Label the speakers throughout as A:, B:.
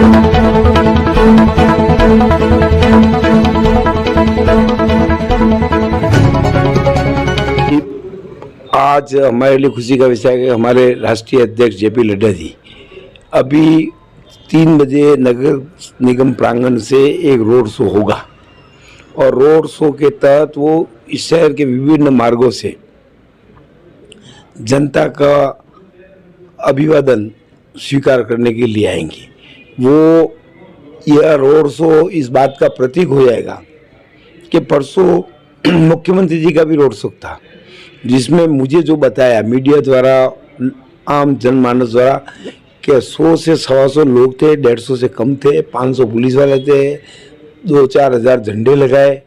A: आज हमारे लिए खुशी का विषय है कि हमारे राष्ट्रीय अध्यक्ष जेपी नड्डा जी अभी 3 बजे नगर निगम प्रांगण से एक रोड शो होगा और रोड शो के तहत वो इस शहर के विभिन्न मार्गों से जनता का अभिवादन स्वीकार करने के लिए आएंगे। यह रोड शो इस बात का प्रतीक हो जाएगा कि परसों मुख्यमंत्री जी का भी रोड शो था, जिसमें मुझे जो बताया मीडिया द्वारा, आम जनमानस द्वारा कि 100 से 125 लोग थे, 150 से कम थे, 500 पुलिस वाले थे, 2-4 हज़ार झंडे लगाए,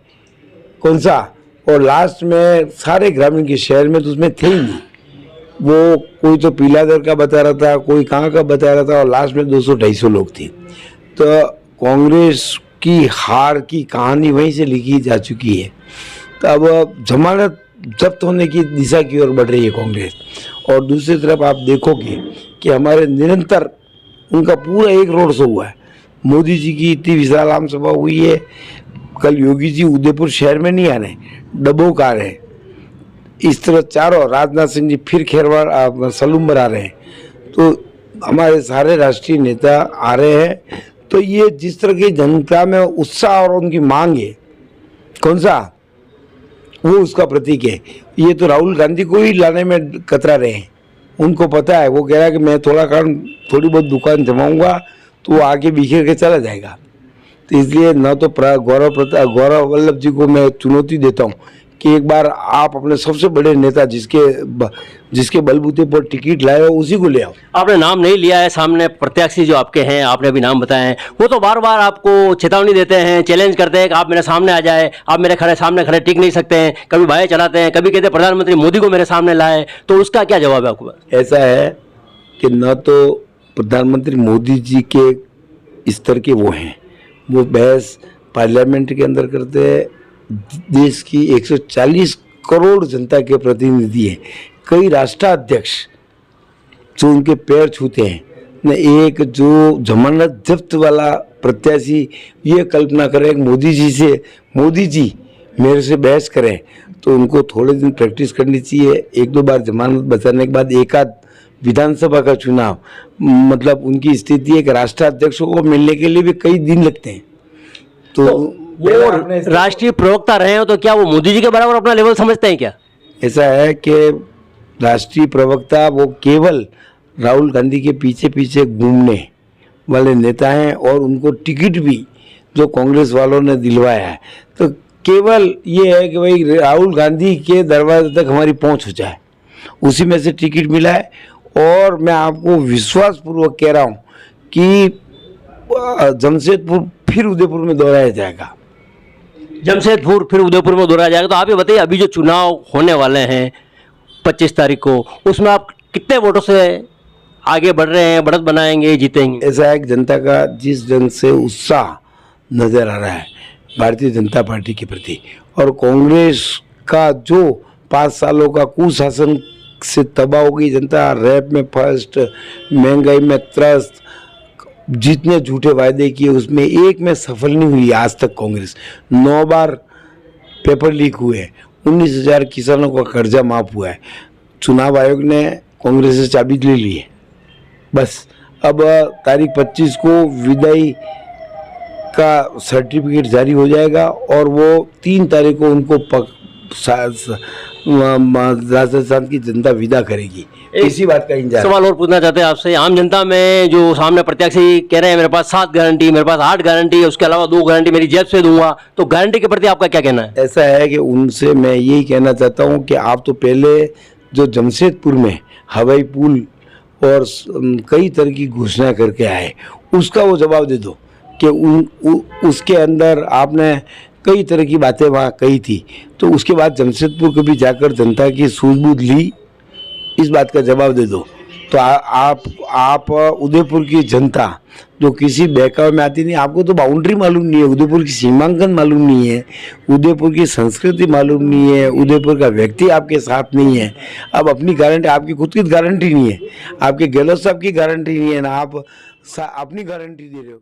A: कौन सा, और लास्ट में सारे ग्रामीण के शहर में तो उसमें थे ही नहीं। वो कोई तो पीलादर का बता रहा था, कोई कहाँ का बता रहा था, और लास्ट में 200-250 लोग थे। तो कांग्रेस की हार की कहानी वहीं से लिखी जा चुकी है। तो अब जमानत जब्त होने की दिशा की ओर बढ़ रही है कांग्रेस। और दूसरी तरफ आप देखोगे कि हमारे निरंतर उनका पूरा एक रोड शो हुआ है। मोदी जी की इतनी विशाल आम सभा हुई है। कल योगी जी उदयपुर शहर में नहीं आ रहे, डबोक आ रहे हैं। इस तरह चारों, राजनाथ सिंह जी फिर खेरवाड़ सलूम्बर आ रहे हैं। तो हमारे सारे राष्ट्रीय नेता आ रहे हैं। तो ये जिस तरह की जनता में उत्साह और उनकी मांग है, कौन सा, वो उसका प्रतीक है। ये तो राहुल गांधी को ही लाने में कतरा रहे हैं। उनको पता है, वो कह रहा है कि मैं थोड़ी बहुत दुकान जमाऊंगा तो वो आगे बिखेर के चला जाएगा। तो इसलिए न तो गौरव वल्लभ जी को मैं चुनौती देता हूँ कि एक बार आप अपने सबसे बड़े नेता जिसके बलबूते पर टिकट लाए हो उसी को ले आओ।
B: आपने नाम नहीं लिया है, सामने प्रत्याशी जो आपके हैं, आपने अभी नाम बताए हैं, वो तो बार बार आपको चेतावनी देते हैं, चैलेंज करते हैं कि आप मेरे सामने आ जाए, आप मेरे सामने खड़े टिक नहीं सकते हैं। कभी भाई चलाते हैं, कभी कहते हैं प्रधानमंत्री मोदी को मेरे सामने लाए। तो उसका क्या जवाब है आपको?
A: ऐसा है कि न तो प्रधानमंत्री मोदी जी के स्तर के वो हैं, वो बहस पार्लियामेंट के अंदर करते हैं। देश की 140 करोड़ जनता के प्रतिनिधि हैं। कई राष्ट्राध्यक्ष जो उनके पैर छूते हैं न, एक जो जमानत जब्त वाला प्रत्याशी ये कल्पना करें मोदी जी मेरे से बहस करें, तो उनको थोड़े दिन प्रैक्टिस करनी चाहिए। 1-2 बार जमानत बचाने के बाद एकाध विधानसभा का चुनाव, मतलब उनकी स्थिति है कि राष्ट्राध्यक्षों को मिलने के लिए भी कई दिन लगते हैं। तो
B: वो राष्ट्रीय प्रवक्ता रहे हो तो क्या वो मोदी जी के बराबर अपना लेवल समझते हैं क्या?
A: ऐसा है कि राष्ट्रीय प्रवक्ता वो केवल राहुल गांधी के पीछे पीछे घूमने वाले नेता हैं और उनको टिकट भी जो कांग्रेस वालों ने दिलवाया है, तो केवल ये है कि भाई राहुल गांधी के दरवाजे तक हमारी पहुंच हो जाए, उसी में से टिकट मिला है। और मैं आपको विश्वासपूर्वक कह रहा हूं कि जमशेदपुर फिर उदयपुर में दोहराया जाएगा।
B: जमशेदपुर फिर उदयपुर में दोहराया जाएगा। तो आप ये बताइए, अभी जो चुनाव होने वाले हैं 25 तारीख को, उसमें आप कितने वोटों से आगे बढ़ रहे हैं, बढ़त बनाएंगे, जीतेंगे?
A: ऐसा है कि जनता का जिस ढंग से उत्साह नजर आ रहा है भारतीय जनता पार्टी के प्रति, और कांग्रेस का जो 5 सालों का कुशासन से तबाह हो गई जनता, रैप में फर्स्ट, महंगाई में त्रस्त, जितने झूठे वायदे किए उसमें एक में सफल नहीं हुई आज तक कांग्रेस। 9 बार पेपर लीक हुए, 19,000 किसानों का कर्जा माफ हुआ है। चुनाव आयोग ने कांग्रेस से चाबी ले ली है। बस अब तारीख 25 को विदाई का सर्टिफिकेट जारी हो जाएगा और वो 3 तारीख को उनको राजस्थान की जनता विदा करेगी। इसी बात का इंतजार।
B: सवाल और पूछना चाहते हैं आपसे, आम जनता में जो सामने प्रत्याशी कह रहे हैं मेरे पास 7 गारंटी, मेरे पास 8 गारंटी, उसके अलावा 2 गारंटी मेरी जेब से दूंगा, तो गारंटी के प्रति आपका क्या कहना है?
A: ऐसा है कि उनसे मैं यही कहना चाहता हूं कि आप तो पहले जो जमशेदपुर में हवाई पुल और कई तरह की घोषणा करके आए, उसका वो जवाब दे दो कि उसके अंदर आपने कई तरह की बातें वहाँ कही थी। तो उसके बाद जमशेदपुर को भी जाकर जनता की सूझबूझ ली, इस बात का जवाब दे दो। तो आप उदयपुर की जनता जो किसी बहकावे में आती नहीं, आपको तो बाउंड्री मालूम नहीं है, उदयपुर की सीमांकन मालूम नहीं है, उदयपुर की संस्कृति मालूम नहीं है, उदयपुर का व्यक्ति आपके साथ नहीं है। अब अपनी गारंटी, आपकी खुद की गारंटी नहीं है, आपके गहलोत साहब की गारंटी नहीं है, ना आप अपनी गारंटी दे रहे हो।